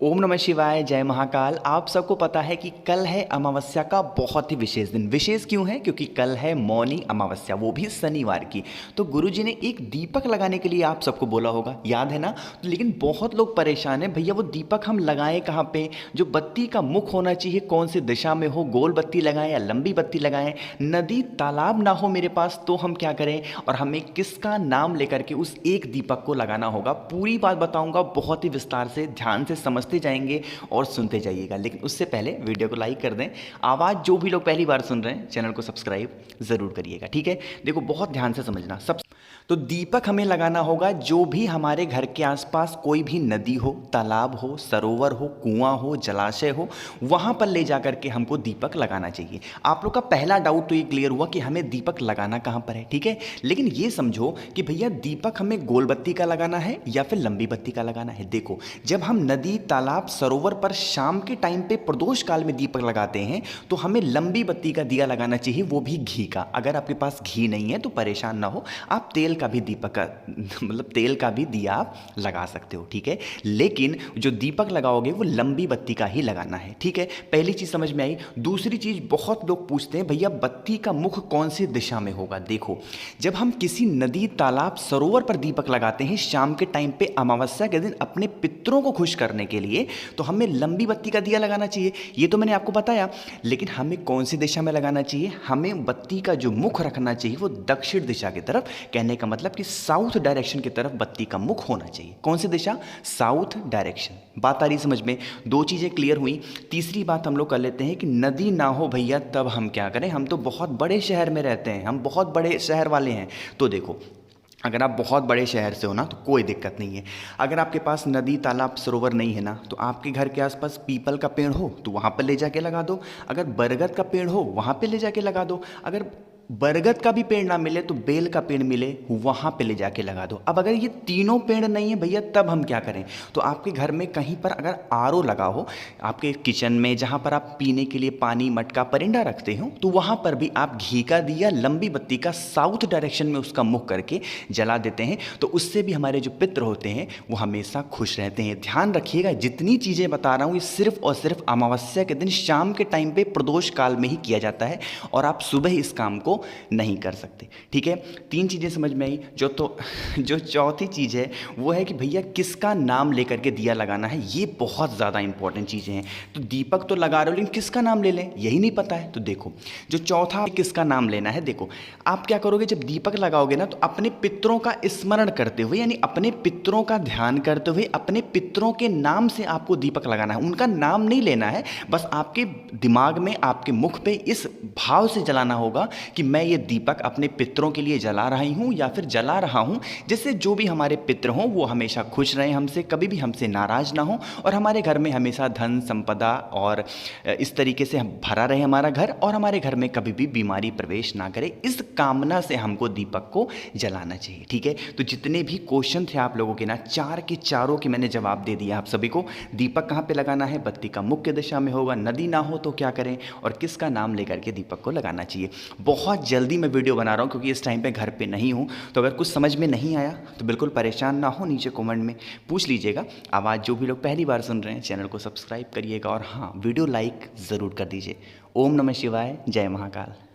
ओम नमः शिवाय, जय महाकाल। आप सबको पता है कि कल है अमावस्या का बहुत ही विशेष दिन। विशेष क्यों है? क्योंकि कल है मौनी अमावस्या, वो भी शनिवार की। तो गुरुजी ने एक दीपक लगाने के लिए आप सबको बोला होगा, याद है ना? तो लेकिन बहुत लोग परेशान हैं, भैया वो दीपक हम लगाएं कहाँ पे? जो बत्ती का मुख होना चाहिए कौन सी दिशा में हो? गोल बत्ती लगाएं या लंबी बत्ती लगाएं? नदी तालाब ना हो मेरे पास तो हम क्या करें? और हमें किसका नाम लेकर के उस एक दीपक को लगाना होगा? पूरी बात बताऊंगा, बहुत ही विस्तार से, ध्यान से समझते जाएंगे और सुनते जाइएगा। लेकिन उससे पहले वीडियो को लाइक कर दें। आवाज़ जो भी लोग पहली बार सुन रहे हैं, चैनल को सब्सक्राइब जरूर करिएगा, ठीक है? देखो, बहुत ध्यान से समझना। सब तो दीपक हमें लगाना होगा जो भी हमारे घर के आसपास कोई भी नदी हो, तालाब हो, सरोवर हो, कुआं हो, जलाशय हो, वहां पर ले जाकर के हमको दीपक लगाना चाहिए। आप लोग का पहला डाउट तो ये क्लियर हुआ कि हमें दीपक लगाना कहां पर है, ठीक है? लेकिन ये समझो कि भैया दीपक हमें गोल बत्ती का लगाना है या फिर लंबी बत्ती का लगाना है। देखो, जब हम नदी, तालाब, सरोवर पर शाम के टाइम पे प्रदोष काल में दीपक लगाते हैं तो हमें लंबी बत्ती का दिया लगाना चाहिए, वो भी घी का। अगर आपके पास घी नहीं है तो परेशान ना हो, आप तेल का भी दीपक का मतलब तेल का भी दिया आप लगा सकते हो, ठीक है? लेकिन जो दीपक लगाओगे वो लंबी बत्ती का ही लगाना है, ठीक है? पहली चीज समझ में आई। दूसरी चीज, बहुत लोग पूछते हैं भैया बत्ती का मुख कौन सी दिशा में होगा? देखो, जब हम किसी नदी, तालाब, सरोवर पर दीपक लगाते हैं शाम के टाइम पे, अमावस्या के दिन, अपने पितरों को खुश करने के लिए, तो हमें लंबी बत्ती का दिया लगाना चाहिए। ये तो मैंने आपको बताया। लेकिन हमें कौन सी दिशा में लगाना चाहिए? हमें बत्ती का जो मुख रखना चाहिए वो दक्षिण दिशा की तरफ। कहने का मतलब कि साउथ डायरेक्शन की तरफ बत्ती का मुख होना चाहिए। कौन सी दिशा? South direction. बात आ रही समझ में? दो चीजें क्लियर हुई। तीसरी बात हम लोग कर लेते हैं कि नदी ना हो भैया तब हम क्या करें? हम तो बहुत बड़े शहर में रहते हैं, हम बहुत बड़े शहर वाले हैं। तो देखो, अगर आप बहुत बड़े शहर से हो ना तो कोई दिक्कत नहीं है। अगर आपके पास नदी, तालाब, सरोवर नहीं है ना तो आपके घर के आसपास पीपल का पेड़ हो तो वहाँ पर ले जाके लगा दो। अगर बरगद का पेड़ हो वहाँ पे ले जाके लगा दो। अगर बरगद का भी पेड़ ना मिले तो बेल का पेड़ मिले, वहाँ पे ले जाके लगा दो। अब अगर ये तीनों पेड़ नहीं है भैया तब हम क्या करें? तो आपके घर में कहीं पर अगर आरओ लगा हो, आपके किचन में जहाँ पर आप पीने के लिए पानी, मटका, परिंदा रखते हो, तो वहाँ पर भी आप घी का दिया लंबी बत्ती का साउथ डायरेक्शन में उसका मुख करके जला देते हैं। तो उससे भी हमारे जो पितृ होते हैं वो हमेशा खुश रहते हैं। ध्यान रखिएगा, जितनी चीज़ें बता रहा हूँ ये सिर्फ और सिर्फ अमावस्या के दिन शाम के टाइम पे प्रदोष काल में ही किया जाता है और आप सुबह इस काम को नहीं कर सकते, ठीक है? तीन चीजें समझ में आई। जो चौथी चीज है वो है कि भैया किसका नाम लेकर के दिया लगाना है। ये बहुत ज्यादा इंपॉर्टेंट चीजें हैं। तो दीपक तो लगा रहे हो लेकिन किसका नाम ले लें यही नहीं पता है। तो देखो, जो चौथा किसका नाम लेना है, देखो आप क्या करोगे जब दीपक लगाओगे ना तो अपने पितरों का स्मरण करते हुए, यानी अपने पितरों का ध्यान करते हुए, अपने पितरों के नाम से आपको दीपक लगाना है। उनका नाम नहीं लेना है, बस आपके दिमाग में, आपके मुख पे इस भाव से जलाना होगा कि मैं ये दीपक अपने पितरों के लिए जला रही हूँ या फिर जला रहा हूँ, जिससे जो भी हमारे पितृ हों वो हमेशा खुश रहें हमसे, कभी भी हमसे नाराज ना हो और हमारे घर में हमेशा धन संपदा और इस तरीके से हम भरा रहे हमारा घर, और हमारे घर में कभी भी बीमारी प्रवेश ना करे। इस कामना से हमको दीपक को जलाना चाहिए, ठीक है? तो जितने भी क्वेश्चन थे आप लोगों के ना, चार के चारों के मैंने जवाब दे दिया आप सभी को। दीपक कहाँ पे लगाना है? बत्ती का मुख्य दिशा में होगा। नदी ना हो तो क्या करें? और किसका नाम लेकर के दीपक को लगाना चाहिए। बहुत जल्दी मैं वीडियो बना रहा हूँ क्योंकि इस टाइम पे घर पे नहीं हूँ। तो अगर कुछ समझ में नहीं आया तो बिल्कुल परेशान ना हो, नीचे कमेंट में पूछ लीजिएगा। आवाज़ जो भी लोग पहली बार सुन रहे हैं चैनल को सब्सक्राइब करिएगा और हाँ, वीडियो लाइक ज़रूर कर दीजिए। ओम नमः शिवाय, जय महाकाल।